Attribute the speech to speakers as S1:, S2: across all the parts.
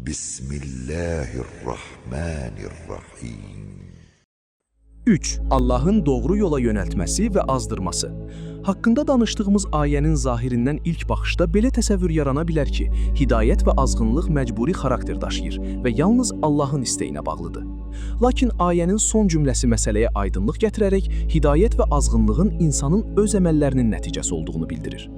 S1: Bismillahirrahmanirrahim.
S2: 3. Allahın doğru yola yönəltməsi və azdırması. Haqqında danışdığımız ayənin zahirindən ilk baxışda belə təsəvvür yarana bilər ki, hidayət və azğınlıq məcburi xarakter daşıyır və yalnız Allahın istəyinə bağlıdır. Lakin ayənin son cümləsi məsələyə aydınlıq gətirərək hidayət və azğınlığın insanın öz əməllərinin nəticəsi olduğunu bildirir.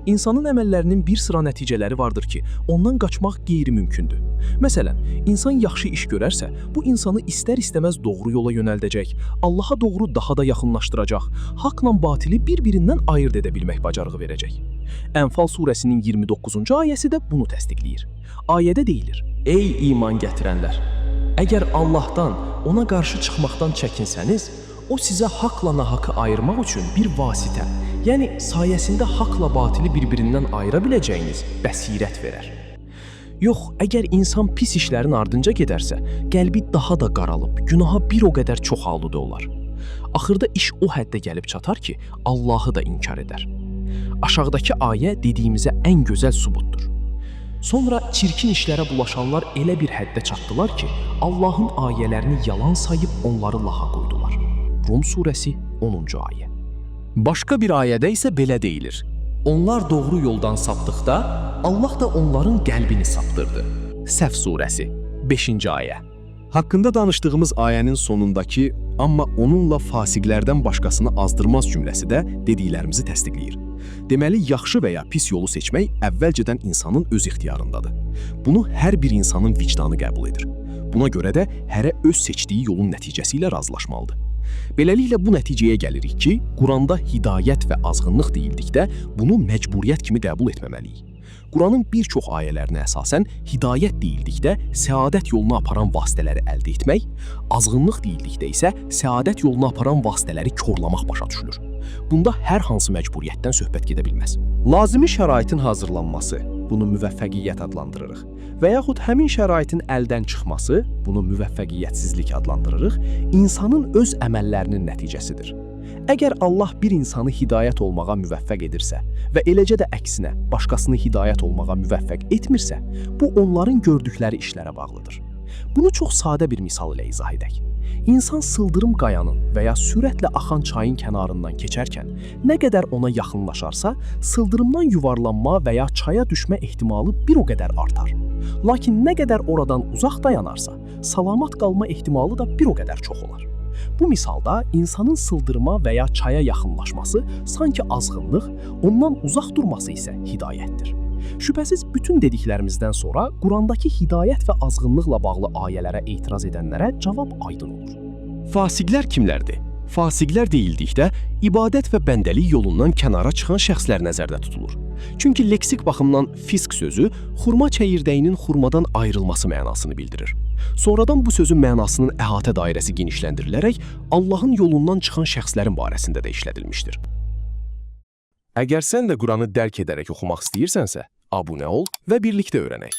S2: İnsanın əməllərinin bir sıra nəticələri vardır ki, ondan qaçmaq qeyri-mümkündür. Məsələn, insan yaxşı iş görərsə, bu insanı istər-istəməz doğru yola yönəldəcək, Allaha doğru daha da yaxınlaşdıracaq, haqla batili bir-birindən ayırt edə bilmək bacarığı verəcək. Ənfal surəsinin 29-cu ayəsi də bunu təsdiqləyir. Ayədə deyilir: Ey iman gətirənlər! Əgər Allahdan, ona qarşı çıxmaqdan çəkinsəniz, o sizə haqla nahaqı ayırmaq üçün bir vasitə, yəni sayəsində haqla batili bir-birindən ayıra biləcəyiniz bəsirət verər. Yox, əgər insan pis işlərin ardınca gedərsə, qəlbi daha da qaralıb, günaha bir o qədər çox halıda olar. Axırda iş o həddə gəlib çatar ki, Allahı da inkar edər. Aşağıdakı ayə dediyimizə ən gözəl sübutdur. Sonra çirkin işlərə bulaşanlar elə bir həddə çatdılar ki, Allahın ayələrini yalan sayıb onları laha qoydular. Rum surəsi 10-cu ayə. Başqa bir ayədə isə belə deyilir: Onlar doğru yoldan sapdıqda, Allah da onların qəlbini saptırdı. Səf surəsi 5-ci ayə. Haqqında danışdığımız ayənin sonundakı "Amma onunla fasiqlərdən başqasını azdırmaz" cümləsi də dediklərimizi təsdiqləyir. Deməli, yaxşı və ya pis yolu seçmək əvvəlcədən insanın öz ixtiyarındadır. Bunu hər bir insanın vicdanı qəbul edir. Buna görə də hərə öz seçdiyi yolun nəticəsi ilə razılaşmalıdır. Beləliklə bu nəticəyə gəlirik ki, Quranda hidayət və azğınlıq deyildikdə bunu məcburiyyət kimi qəbul etməməliyik. Quranın bir çox ayələrinə əsasən hidayət deyildikdə səadət yoluna aparan vasitələri əldə etmək, azğınlıq deyildikdə isə səadət yoluna aparan vasitələri korlamaq başa düşülür. Bunda hər hansı məcburiyyətdən söhbət gedə bilməz. Lazımi şəraitin hazırlanması, bunu müvəffəqiyyət adlandırırıq. Və yaxud həmin şəraitin əldən çıxması, bunu müvəffəqiyyətsizlik adlandırırıq, insanın öz əməllərinin nəticəsidir. Əgər Allah bir insanı hidayət olmağa müvəffəq edirsə və eləcə də əksinə başqasını hidayət olmağa müvəffəq etmirsə, bu onların gördükləri işlərə bağlıdır. Bunu çox sadə bir misal ilə izah edək. İnsan sıldırım qayanın və ya sürətlə axan çayın kənarından keçərkən nə qədər ona yaxınlaşarsa, sıldırımdan yuvarlanma və ya çaya düşmə ehtimalı bir o qədər artar. Lakin nə qədər oradan uzaq dayanarsa, salamat qalma ehtimalı da bir o qədər çox olar. Bu misalda insanın sıldırıma və ya çaya yaxınlaşması sanki azğınlıq, ondan uzaq durması isə hidayətdir. Şübhəsiz bütün dediklərimizdən sonra Qurandakı hidayət və azğınlıqla bağlı ayələrə etiraz edənlərə cavab aydın olur. Fasiqlər kimlərdir? Fasiqlər deyildikdə ibadət və bəndəlik yolundan kənara çıxan şəxslər nəzərdə tutulur. Çünki leksik baxımdan fisq sözü xurma çəyirdəyinin xurmadan ayrılması mənasını bildirir. Sonradan bu sözün mənasının əhatə dairəsi genişləndirilərək Allahın yolundan çıxan şəxslərin barəsində də işlədilmişdir. Əgər sən də Quranı dərk edərək oxumaq istəyirsənsə, abunə ol və birlikdə öyrənək.